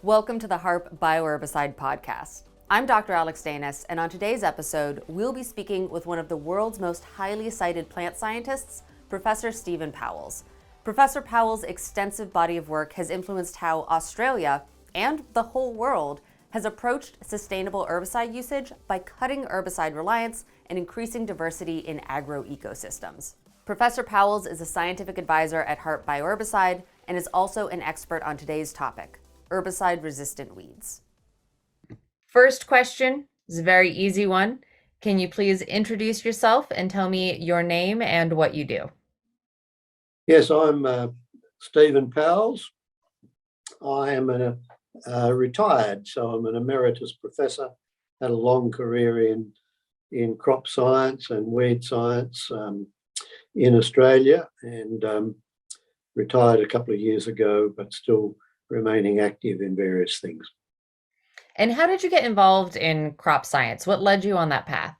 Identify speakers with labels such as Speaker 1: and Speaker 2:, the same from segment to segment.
Speaker 1: Welcome to the Harpe Bioherbicide Podcast. I'm Dr. Alex Danis, and on today's episode, we'll be speaking with one of the world's most highly cited plant scientists, Professor Stephen Powles. Professor Powles' extensive body of work has influenced how Australia, and the whole world, has approached sustainable herbicide usage by cutting herbicide reliance and increasing diversity in agroecosystems. Professor Powles is a scientific advisor at Harpe Bioherbicide and is also an expert on today's topic: herbicide-resistant weeds. First question is a very easy one. Can you please introduce yourself and tell me your name and what you do?
Speaker 2: Yes, I'm Stephen Powles. I am retired, so I'm an emeritus professor. Had a long career in crop science and weed science in Australia, and retired a couple of years ago, but still remaining active in various things.
Speaker 1: And how did you get involved in crop science? What led you on that path?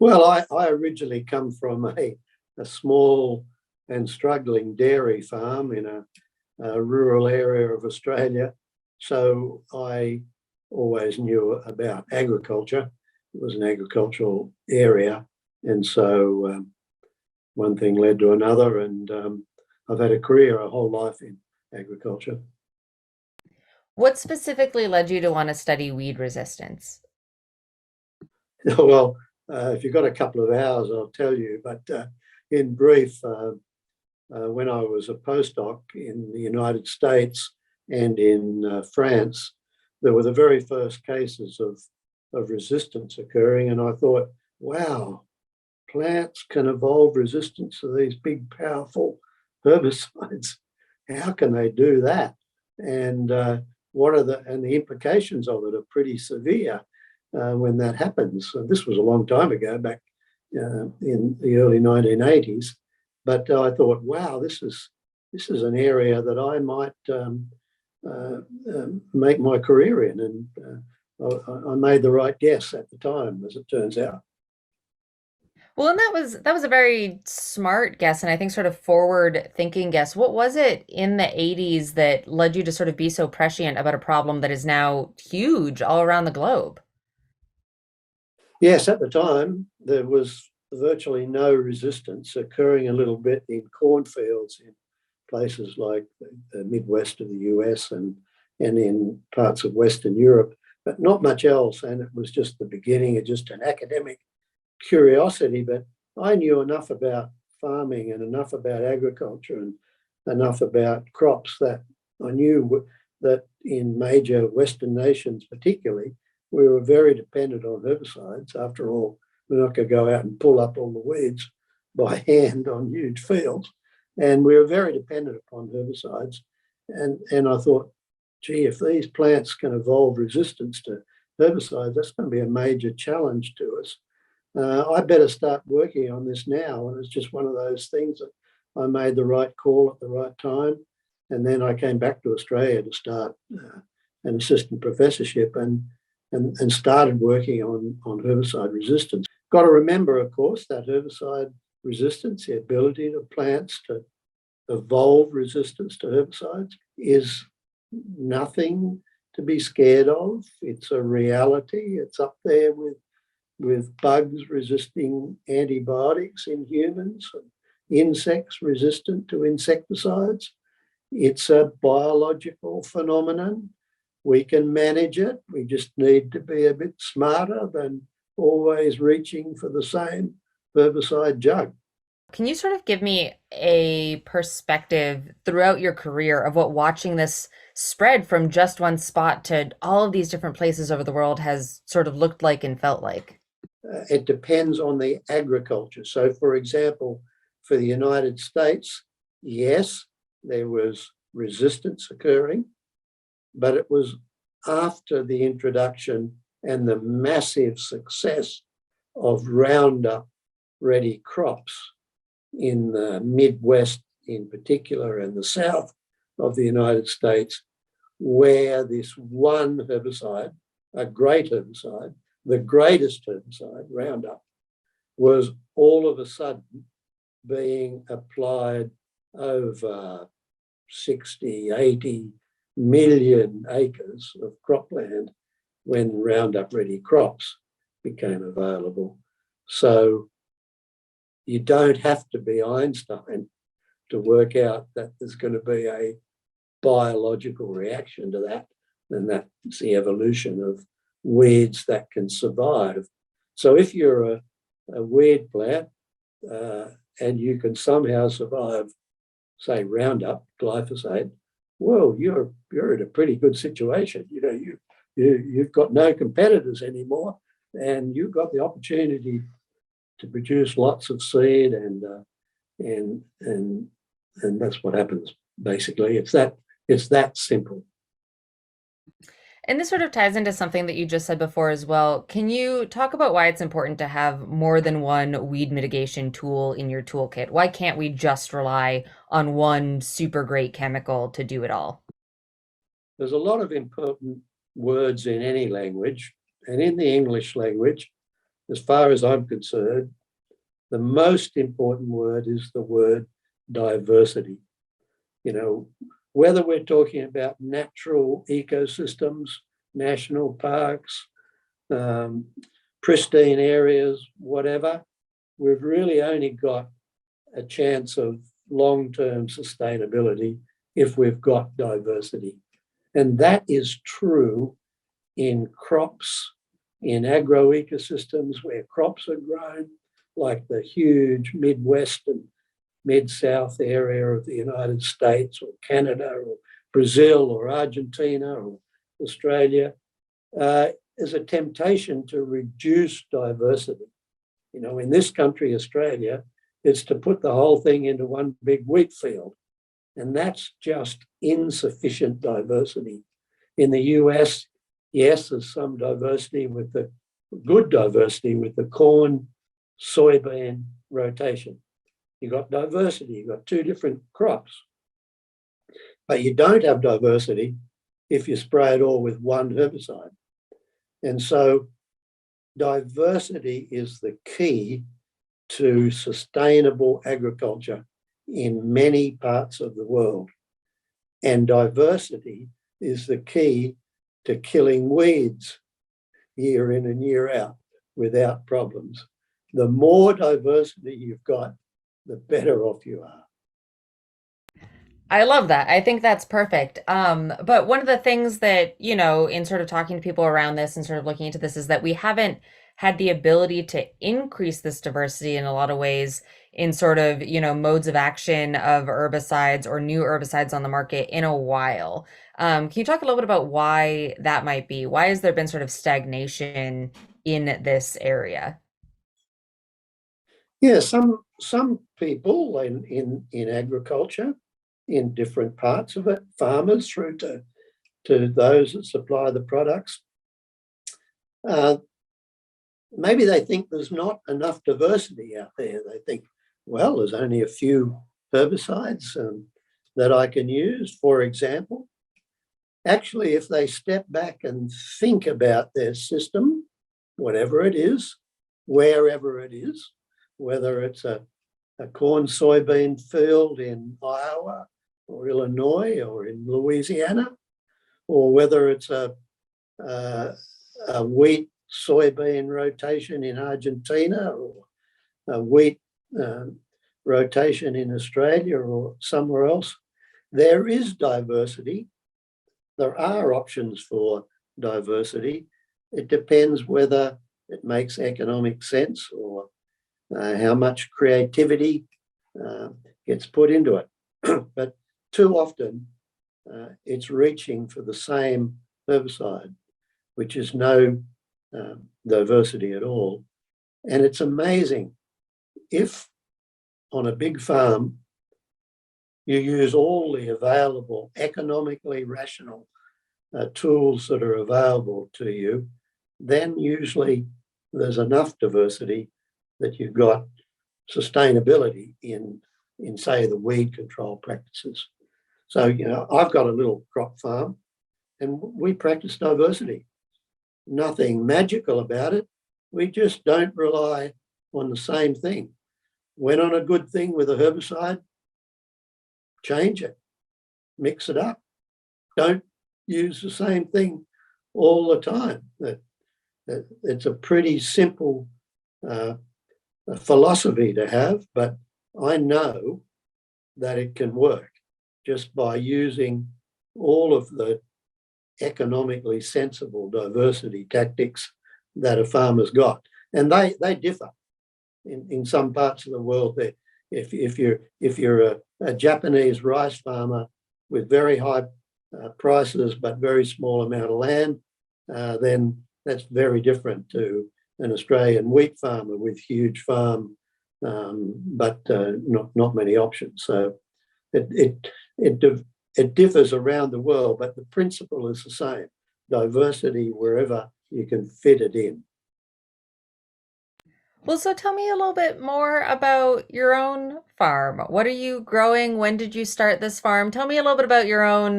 Speaker 2: Well, I originally come from a small and struggling dairy farm in a rural area of Australia. So I always knew about agriculture. It was an agricultural area. And so one thing led to another, and I've had a whole life in agriculture.
Speaker 1: What specifically led you to want to study weed resistance?
Speaker 2: Well, if you've got a couple of hours, I'll tell you. But in brief, when I was a postdoc in the United States and in France, there were the very first cases of resistance occurring. And I thought, wow, plants can evolve resistance to these big, powerful herbicides. How can they do that? And the implications of it are pretty severe when that happens. So this was a long time ago, back in the early 1980s. But I thought, wow, this is an area that I might make my career in, and I made the right guess at the time, as it turns out.
Speaker 1: Well, and that was a very smart guess, and I think sort of forward-thinking guess. What was it in the 80s that led you to sort of be so prescient about a problem that is now huge all around the globe?
Speaker 2: Yes, at the time, there was virtually no resistance, occurring a little bit in cornfields in places like the Midwest of the US and in parts of Western Europe, but not much else. And it was just the beginning of just an academic curiosity. But I knew enough about farming and enough about agriculture and enough about crops that I knew that in major Western nations particularly, we were very dependent on herbicides. After all, we're not going to go out and pull up all the weeds by hand on huge fields. And we were very dependent upon herbicides. And I thought, gee, if these plants can evolve resistance to herbicides, that's going to be a major challenge to us. I better start working on this now. And it's just one of those things that I made the right call at the right time. And then I came back to Australia to start an assistant professorship and started working on herbicide resistance. Got to remember, of course, that herbicide resistance, the ability of plants to evolve resistance to herbicides, is nothing to be scared of. It's a reality. It's up there with bugs resisting antibiotics in humans, and insects resistant to insecticides. It's a biological phenomenon. We can manage it. We just need to be a bit smarter than always reaching for the same herbicide jug.
Speaker 1: Can you sort of give me a perspective throughout your career of what watching this spread from just one spot to all of these different places over the world has sort of looked like and felt like?
Speaker 2: It depends on the agriculture. So, for example, for the United States, yes, there was resistance occurring, but it was after the introduction and the massive success of Roundup ready crops in the Midwest in particular and the South of the United States, where this one herbicide, a great herbicide, the greatest herbicide, Roundup, was all of a sudden being applied over 60, 80 million acres of cropland when Roundup Ready crops became available. So you don't have to be Einstein to work out that there's going to be a biological reaction to that, and that's the evolution of weeds that can survive. So if you're a weed plant and you can somehow survive, say, Roundup, glyphosate, well, you're in a pretty good situation. You've got no competitors anymore, and you've got the opportunity to produce lots of seed, and that's what happens. Basically, it's that simple.
Speaker 1: And this sort of ties into something that you just said before as well. Can you talk about why it's important to have more than one weed mitigation tool in your toolkit? Why can't we just rely on one super great chemical to do it all?
Speaker 2: There's a lot of important words in any language, and in the English language, as far as I'm concerned, the most important word is the word diversity. Whether we're talking about natural ecosystems, national parks, pristine areas, whatever, we've really only got a chance of long-term sustainability if we've got diversity. And that is true in crops, in agroecosystems where crops are grown, like the huge Midwest and Mid-South area of the United States or Canada or Brazil or Argentina or Australia. Is a temptation to reduce diversity. In this country, Australia, it's to put the whole thing into one big wheat field. And that's just insufficient diversity. In the US, yes, there's some diversity good diversity with the corn, soybean rotation. You've got diversity, you've got two different crops. But you don't have diversity if you spray it all with one herbicide. And so diversity is the key to sustainable agriculture in many parts of the world. And diversity is the key to killing weeds year in and year out without problems. The more diversity you've got, the better off you are.
Speaker 1: I love that. I think that's perfect. But one of the things that, in sort of talking to people around this and sort of looking into this is that we haven't had the ability to increase this diversity in a lot of ways in sort of, modes of action of herbicides or new herbicides on the market in a while. Can you talk a little bit about why that might be? Why has there been sort of stagnation in this area?
Speaker 2: Yeah, some people in agriculture, in different parts of it, farmers through to those that supply the products, maybe they think there's not enough diversity out there. They think, well, there's only a few herbicides that I can use, for example. Actually, if they step back and think about their system, whatever it is, wherever it is, whether it's a corn soybean field in Iowa or Illinois or in Louisiana, or whether it's a wheat soybean rotation in Argentina or a wheat rotation in Australia or somewhere else, there is diversity. There are options for diversity. It depends whether it makes economic sense or how much creativity gets put into it. But too often, it's reaching for the same herbicide, which is no diversity at all. And it's amazing if on a big farm, you use all the available economically rational tools that are available to you, then usually there's enough diversity that you've got sustainability in say, the weed control practices. So, I've got a little crop farm and we practice diversity. Nothing magical about it. We just don't rely on the same thing. went on a good thing with a herbicide, change it, mix it up. Don't use the same thing all the time. It's a pretty simple philosophy to have, but I know that it can work just by using all of the economically sensible diversity tactics that a farmer's got. And they differ in some parts of the world. If you're a Japanese rice farmer with very high prices but very small amount of land, then that's very different to an Australian wheat farmer with huge farm, but not many options. So it differs around the world, but the principle is the same: diversity wherever you can fit it in.
Speaker 1: Well, so tell me a little bit more about your own farm. What are you growing? When did you start this farm? Tell me a little bit about your own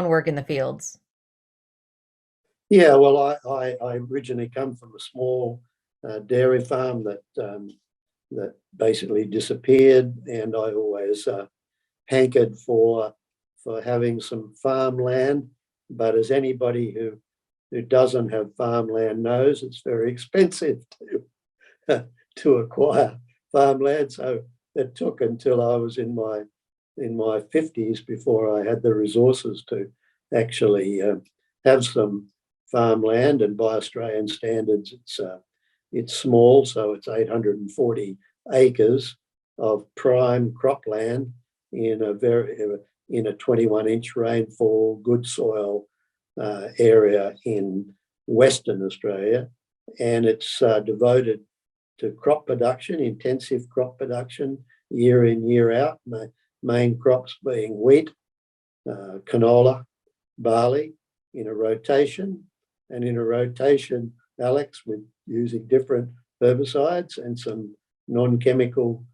Speaker 1: work in the fields.
Speaker 2: Yeah, well, I originally come from a small dairy farm that basically disappeared, and I always hankered for having some farmland. But as anybody who doesn't have farmland knows, it's very expensive to acquire farmland. So it took until I was in my 50s before I had the resources to actually have some farmland. And by Australian standards, it's small, so it's 840 acres of prime cropland in a 21-inch rainfall, good soil area in Western Australia, and it's devoted to crop production, intensive crop production, year in, year out. Main crops being wheat, canola, barley in a rotation, and in a rotation, Alex, with using different herbicides and some non-chemical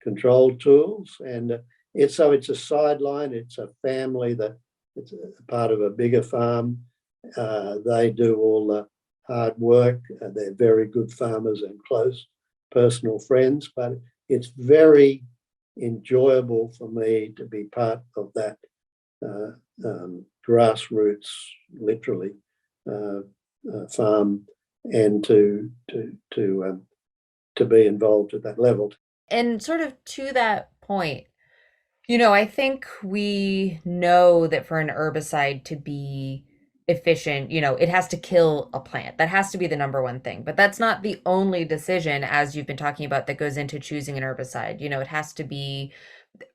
Speaker 2: control tools. And it's a sideline. It's a family that it's a part of a bigger farm. They do all the hard work. They're very good farmers and close personal friends, but it's very enjoyable for me to be part of that grassroots, literally, farm, and to be involved at that level.
Speaker 1: And sort of to that point, I think we know that for an herbicide to be efficient, it has to kill a plant. That has to be the number one thing. But that's not the only decision, as you've been talking about, that goes into choosing an herbicide. It has to be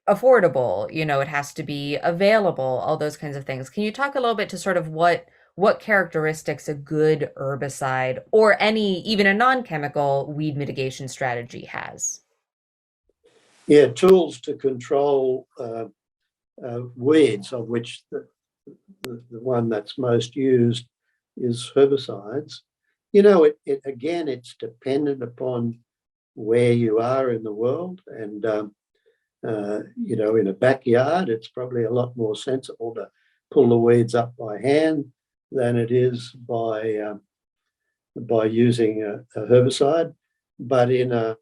Speaker 1: affordable, it has to be available, all those kinds of things. Can you talk a little bit to sort of what characteristics a good herbicide or even a non-chemical weed mitigation strategy has?
Speaker 2: Yeah, tools to control weeds, of which the one that's most used is herbicides. Again, it's dependent upon where you are in the world. And, in a backyard, it's probably a lot more sensible to pull the weeds up by hand than it is by using a herbicide. But in a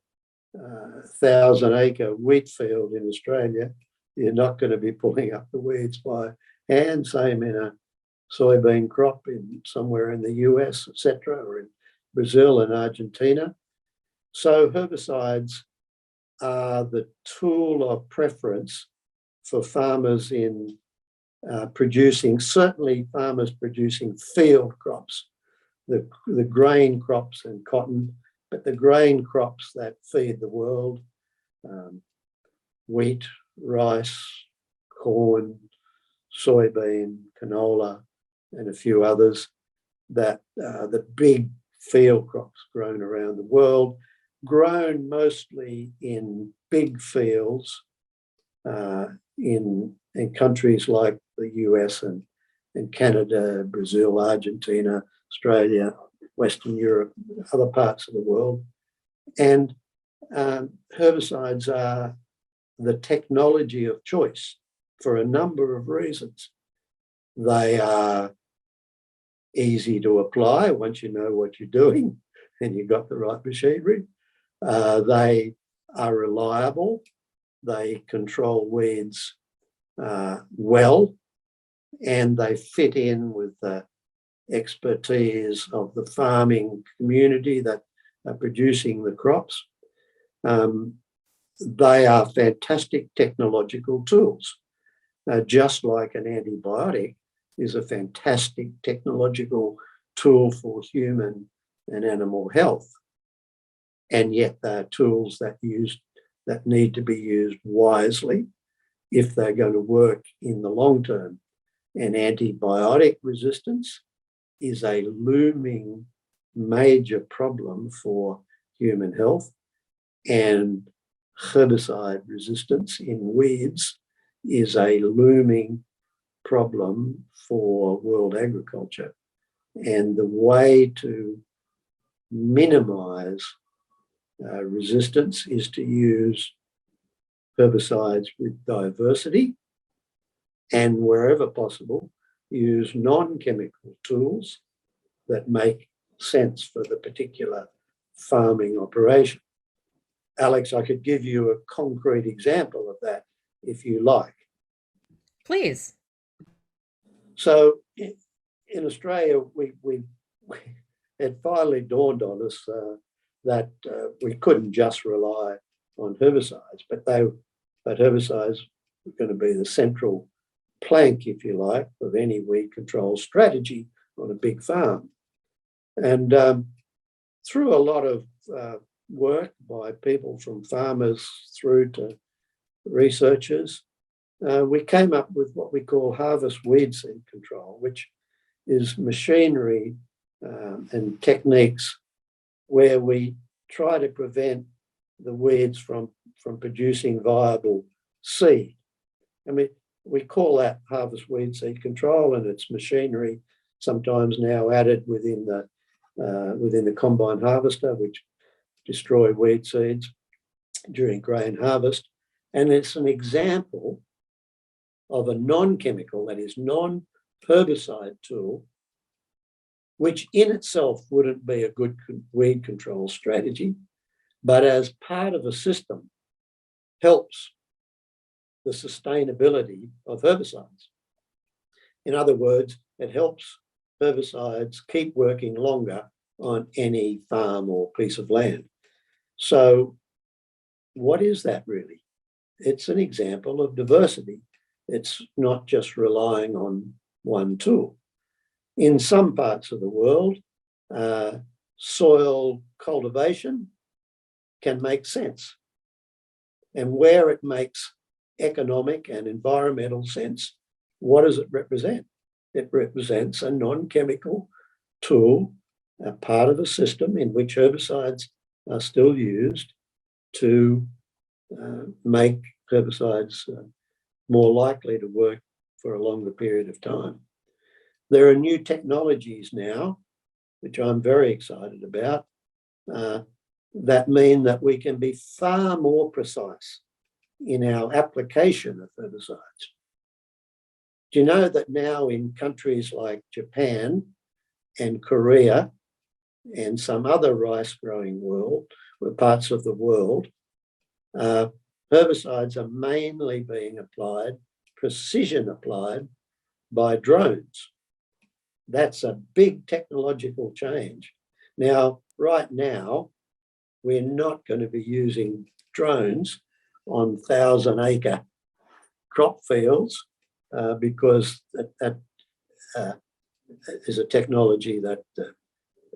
Speaker 2: 1,000-acre wheat field in Australia, you're not going to be pulling up the weeds by hand. Same in a soybean crop somewhere in the US, etc., or in Brazil and Argentina. So herbicides are the tool of preference for farmers in certainly farmers producing field crops, the grain crops and cotton, but the grain crops that feed the world, wheat, rice, corn, soybean, canola, and a few others, that the big field crops grown around the world, grown mostly in big fields in countries like the US and Canada, Brazil, Argentina, Australia, Western Europe, other parts of the world. And herbicides are the technology of choice for a number of reasons. They are easy to apply once you know what you're doing and you've got the right machinery. They are reliable. They control weeds well, and they fit in with the expertise of the farming community that are producing the crops. They are fantastic technological tools, just like an antibiotic is a fantastic technological tool for human and animal health. And yet they're tools that need to be used wisely if they're going to work in the long term. And antibiotic resistance is a looming major problem for human health, and herbicide resistance in weeds is a looming problem for world agriculture. And the way to minimize resistance is to use herbicides with diversity, and wherever possible, use non-chemical tools that make sense for the particular farming operation. Alex, I could give you a concrete example of that if you like.
Speaker 1: Please.
Speaker 2: So in Australia, it finally dawned on us that we couldn't just rely on herbicides, but herbicides were going to be the central plank, if you like, of any weed control strategy on a big farm. And through a lot of work by people from farmers through to researchers, we came up with what we call harvest weed seed control, which is machinery and techniques where we try to prevent the weeds from producing viable seed. I mean, we call that harvest weed seed control, and it's machinery sometimes now added within the combine harvester, which destroy weed seeds during grain harvest. And it's an example of a non-chemical, that is non-herbicide tool, which in itself wouldn't be a good weed control strategy, but as part of a system helps the sustainability of herbicides. In other words, it helps herbicides keep working longer on any farm or piece of land. So what is that really? It's an example of diversity. It's not just relying on one tool. In some parts of the world, soil cultivation can make sense. And where it makes economic and environmental sense, what does it represent? It represents a non-chemical tool, a part of a system in which herbicides are still used to make herbicides more likely to work for a longer period of time. There are new technologies now, which I'm very excited about, that mean that we can be far more precise in our application of herbicides. Do you know that now in countries like Japan and Korea and some other rice-growing parts of the world, herbicides are mainly being applied, precision applied, by drones? That's a big technological change. Now, right now, we're not going to be using drones on 1,000-acre crop fields because that is a technology that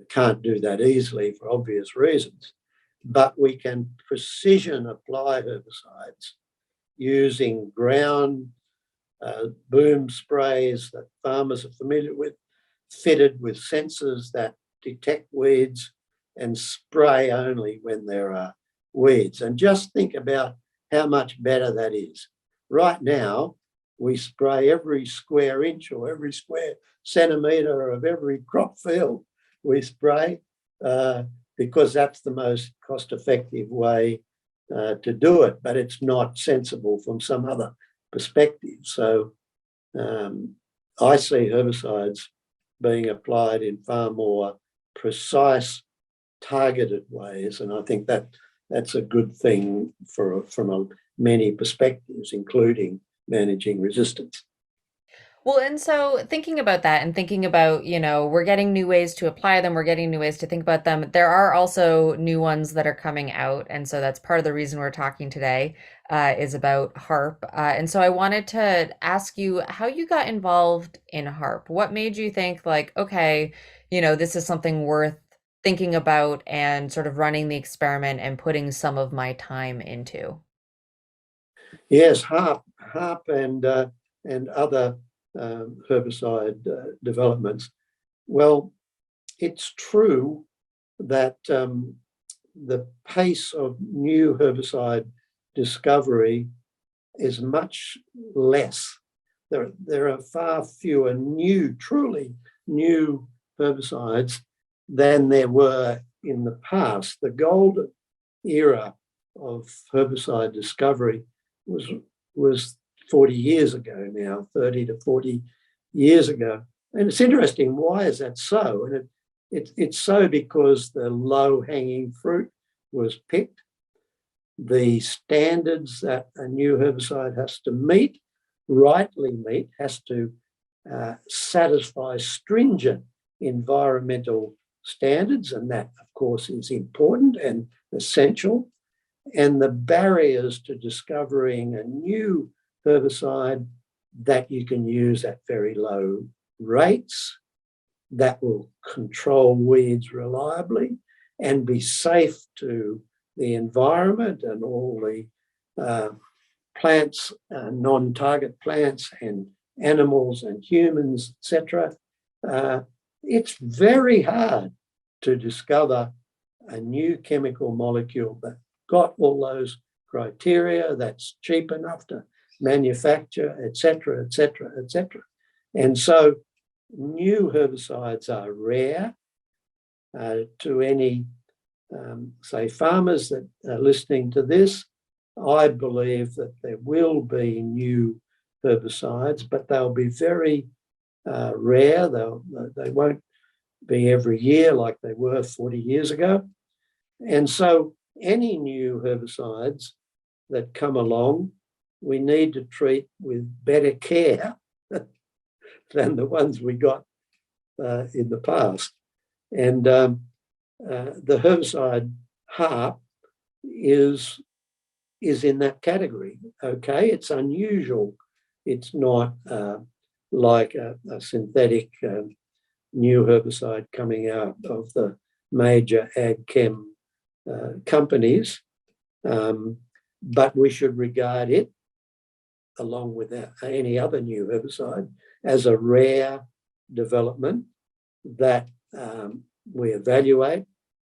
Speaker 2: can't do that easily for obvious reasons. But we can precision apply herbicides using ground boom sprays that farmers are familiar with, fitted with sensors that detect weeds and spray only when there are weeds. And just think about how much better that is. Right now, we spray every square inch or every square centimetre of every crop field we spray because that's the most cost-effective way to do it, but it's not sensible from some other perspective. So I see herbicides being applied in far more precise, targeted ways, and I think that that's a good thing from many perspectives, including managing resistance.
Speaker 1: Well, and so thinking about that and thinking about, we're getting new ways to apply them, we're getting new ways to think about them. There are also new ones that are coming out. And so that's part of the reason we're talking today is about Harpe. And so I wanted to ask you how you got involved in Harpe. What made you think like, okay, this is something worth thinking about and sort of running the experiment and putting some of my time into?
Speaker 2: Yes, Harpe and other herbicide developments. Well, it's true that the pace of new herbicide discovery is much less. There are far fewer truly new herbicides than there were in the past. The golden era of herbicide discovery was 40 years ago now, 30 to 40 years ago. And it's interesting, why is that so? And it's so because the low-hanging fruit was picked. The standards that a new herbicide has to rightly meet, has to satisfy stringent environmental standards, and that, of course, is important and essential. And the barriers to discovering a new herbicide that you can use at very low rates, that will control weeds reliably and be safe to the environment and all the plants, non-target plants and animals and humans, etc. It's very hard to discover a new chemical molecule that got all those criteria, that's cheap enough to manufacture, etc., etc., etc. And so new herbicides are rare. To any, say, farmers that are listening to this, I believe that there will be new herbicides, but they'll be very rare. They won't be every year like they were 40 years ago. And so any new herbicides that come along, we need to treat with better care than the ones we got in the past. And the herbicide Harpe is in that category. Okay, it's unusual. It's not like a synthetic new herbicide coming out of the major ag chem companies, but we should regard it, along with any other new herbicide, as a rare development that we evaluate,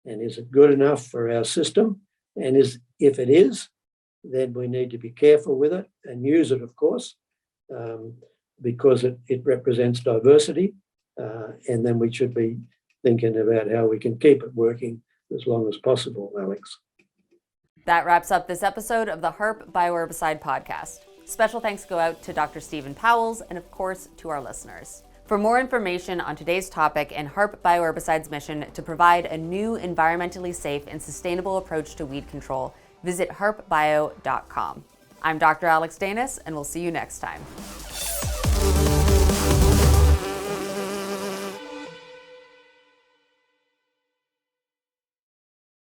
Speaker 2: and is it good enough for our system? And if it is, then we need to be careful with it and use it, of course, because it represents diversity, and then we should be thinking about how we can keep it working as long as possible, Alex.
Speaker 1: That wraps up this episode of the Harpe Bioherbicide Podcast. Special thanks go out to Dr. Stephen Powles and, of course, to our listeners. For more information on today's topic and Harpe Bioherbicide's mission to provide a new environmentally safe and sustainable approach to weed control, visit harpebio.com. I'm Dr. Alex Danis, and we'll see you next time.